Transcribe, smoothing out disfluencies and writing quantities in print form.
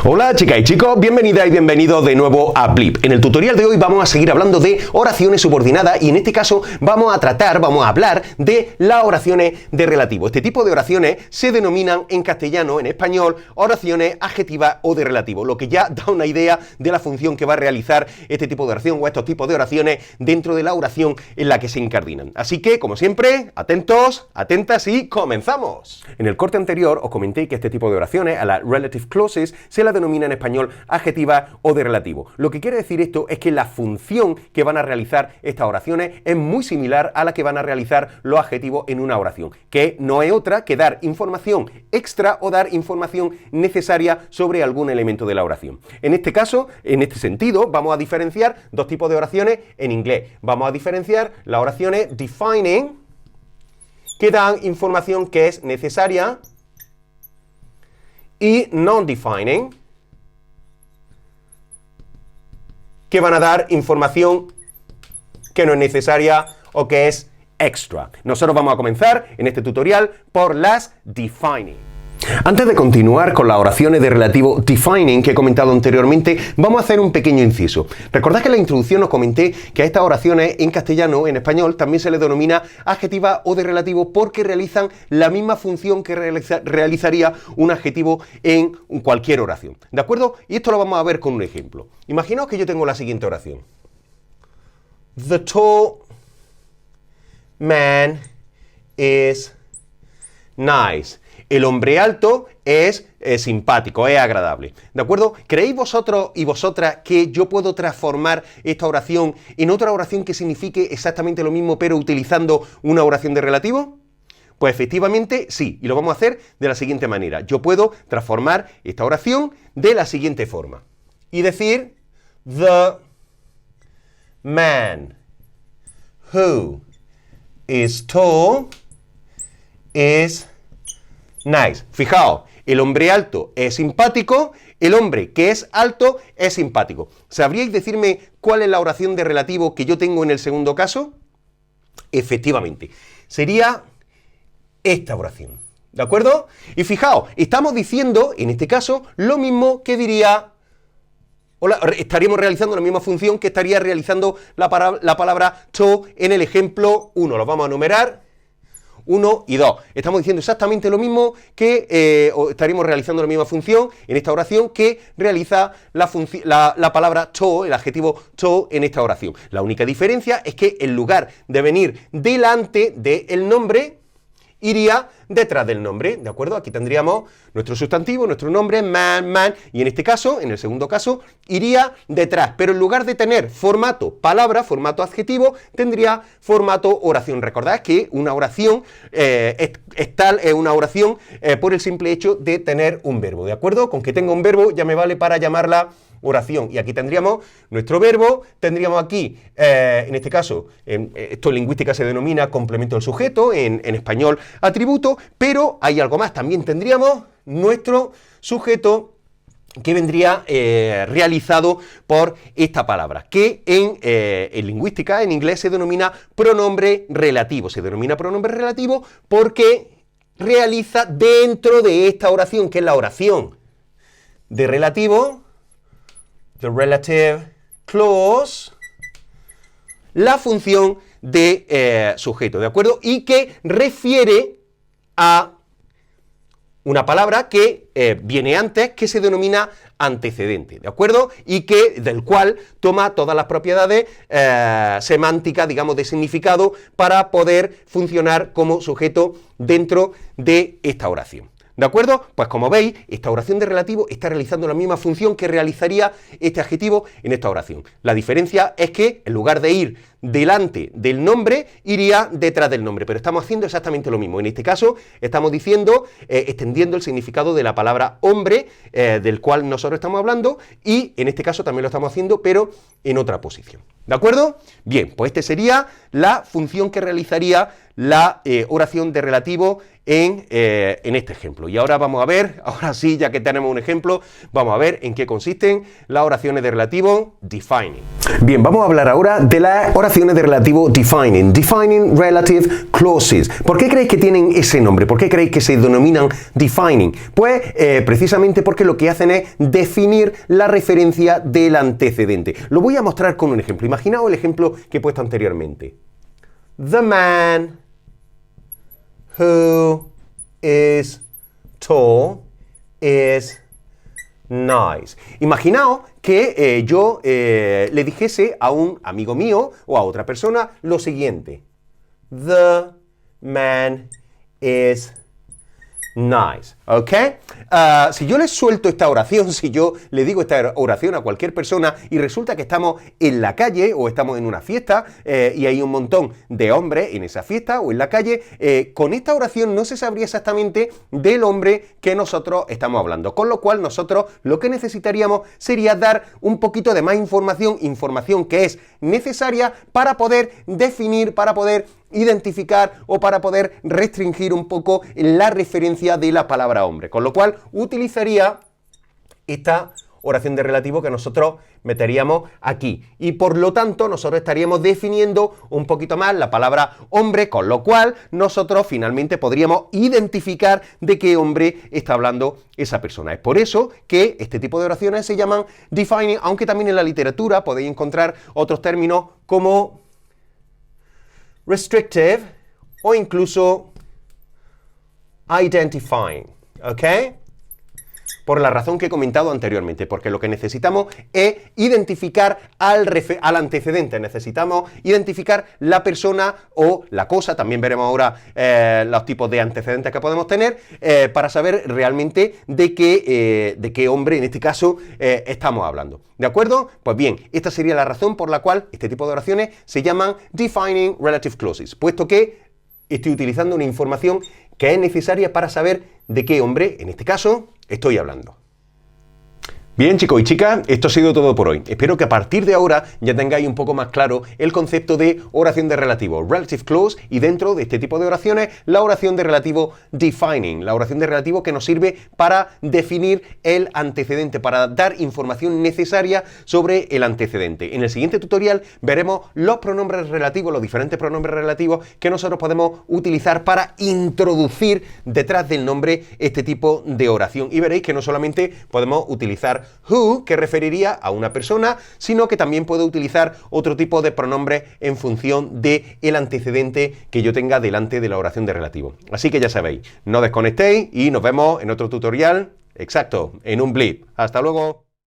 Hola chicas y chicos, bienvenidas y bienvenidos de nuevo a Blip. En el tutorial de hoy vamos a seguir hablando de oraciones subordinadas y en este caso vamos a hablar de las oraciones de relativo. Este tipo de oraciones se denominan en castellano, en español, oraciones adjetivas o de relativo, lo que ya da una idea de la función que va a realizar este tipo de oración o estos tipos de oraciones dentro de la oración en la que se incardinan. Así que, como siempre, atentos, atentas y comenzamos. En el corte anterior os comenté que este tipo de oraciones, a las relative clauses, se la denomina en español adjetiva o de relativo. Lo que quiere decir esto es que la función que van a realizar estas oraciones es muy similar a la que van a realizar los adjetivos en una oración, que no es otra que dar información extra o dar información necesaria sobre algún elemento de la oración. En este caso, en este sentido, vamos a diferenciar dos tipos de oraciones en inglés. Vamos a diferenciar las oraciones defining, que dan información que es necesaria, y non-defining, que van a dar información que no es necesaria o que es extra. Nosotros vamos a comenzar en este tutorial por las defining. Antes de continuar con las oraciones de relativo defining que he comentado anteriormente, vamos a hacer un pequeño inciso. Recordad que en la introducción os comenté que a estas oraciones en castellano, en español, también se les denomina adjetiva o de relativo porque realizan la misma función que realizaría un adjetivo en cualquier oración. ¿De acuerdo? Y esto lo vamos a ver con un ejemplo. Imaginaos que yo tengo la siguiente oración. The tall man is nice. El hombre alto es simpático, es agradable. ¿De acuerdo? ¿Creéis vosotros y vosotras que yo puedo transformar esta oración en otra oración que signifique exactamente lo mismo, pero utilizando una oración de relativo? Pues efectivamente sí, y lo vamos a hacer de la siguiente manera. Yo puedo transformar esta oración de la siguiente forma y decir: The man who is tall is nice. Fijaos, el hombre alto es simpático, el hombre que es alto es simpático. ¿Sabríais decirme cuál es la oración de relativo que yo tengo en el segundo caso? Efectivamente, sería esta oración. ¿De acuerdo? Y fijaos, estamos diciendo, en este caso, lo mismo que diría... estaríamos realizando la misma función que estaría realizando la palabra to en el ejemplo 1. Los vamos a numerar. 1 y 2. Estamos diciendo exactamente lo mismo que estaríamos realizando la misma función en esta oración que realiza la palabra to, el adjetivo to en esta oración. La única diferencia es que en lugar de venir delante del nombre, iría detrás del nombre, ¿de acuerdo? Aquí tendríamos nuestro sustantivo, nuestro nombre, man, y en este caso, en el segundo caso, iría detrás, pero en lugar de tener formato palabra, formato adjetivo, tendría formato oración. Recordad que una oración es una oración por el simple hecho de tener un verbo, ¿de acuerdo? Con que tenga un verbo ya me vale para llamarla oración. Y aquí tendríamos nuestro verbo, tendríamos aquí, en este caso, esto en lingüística se denomina complemento del sujeto, en español atributo, pero hay algo más, también tendríamos nuestro sujeto que vendría realizado por esta palabra, que en lingüística, en inglés, se denomina pronombre relativo. Se denomina pronombre relativo porque realiza dentro de esta oración, que es la oración de relativo, the relative clause, la función de sujeto, ¿de acuerdo? Y que refiere a una palabra que viene antes, que se denomina antecedente, ¿de acuerdo? Y que del cual toma todas las propiedades semánticas, digamos, de significado para poder funcionar como sujeto dentro de esta oración. ¿De acuerdo? Pues como veis, esta oración de relativo está realizando la misma función que realizaría este adjetivo en esta oración. La diferencia es que en lugar de ir delante del nombre, iría detrás del nombre, pero estamos haciendo exactamente lo mismo. En este caso, estamos diciendo, extendiendo el significado de la palabra hombre, del cual nosotros estamos hablando, y en este caso también lo estamos haciendo, pero en otra posición. ¿De acuerdo? Bien, pues esta sería la función que realizaría la oración de relativo en este ejemplo. Y ahora vamos a ver, ahora sí, ya que tenemos un ejemplo, vamos a ver en qué consisten las oraciones de relativo defining. Bien, vamos a hablar ahora de las oraciones de relativo defining. Defining relative clauses. ¿Por qué creéis que tienen ese nombre? ¿Por qué creéis que se denominan defining? Pues precisamente porque lo que hacen es definir la referencia del antecedente. Lo voy a mostrar con un ejemplo. Imaginaos el ejemplo que he puesto anteriormente. The man who is tall is nice. Imaginaos que yo le dijese a un amigo mío o a otra persona lo siguiente. The man is nice, ¿ok? Si yo le suelto esta oración, si yo le digo esta oración a cualquier persona y resulta que estamos en la calle o estamos en una fiesta y hay un montón de hombres en esa fiesta o en la calle, con esta oración no se sabría exactamente del hombre que nosotros estamos hablando, con lo cual nosotros lo que necesitaríamos sería dar un poquito de más información, información que es necesaria para poder definir, para poder identificar o para poder restringir un poco la referencia de la palabra hombre, con lo cual utilizaría esta oración de relativo que nosotros meteríamos aquí y por lo tanto nosotros estaríamos definiendo un poquito más la palabra hombre, con lo cual nosotros finalmente podríamos identificar de qué hombre está hablando esa persona. Es por eso que este tipo de oraciones se llaman defining, aunque también en la literatura podéis encontrar otros términos como restrictive o incluso identifying, ¿ok? Por la razón que he comentado anteriormente, porque lo que necesitamos es identificar al antecedente, necesitamos identificar la persona o la cosa, también veremos ahora los tipos de antecedentes que podemos tener, para saber realmente de qué hombre, en este caso, estamos hablando. ¿De acuerdo? Pues bien, esta sería la razón por la cual este tipo de oraciones se llaman defining relative clauses, puesto que estoy utilizando una información que es necesaria para saber de qué hombre, en este caso, estoy hablando. Bien, chicos y chicas, esto ha sido todo por hoy. Espero que a partir de ahora ya tengáis un poco más claro el concepto de oración de relativo, relative clause, y dentro de este tipo de oraciones, la oración de relativo defining, la oración de relativo que nos sirve para definir el antecedente, para dar información necesaria sobre el antecedente. En el siguiente tutorial veremos los pronombres relativos, los diferentes pronombres relativos que nosotros podemos utilizar para introducir detrás del nombre este tipo de oración. Y veréis que no solamente podemos utilizar who, que referiría a una persona, sino que también puedo utilizar otro tipo de pronombre en función del antecedente que yo tenga delante de la oración de relativo. Así que ya sabéis, no desconectéis y nos vemos en otro tutorial, exacto, en un blip. ¡Hasta luego!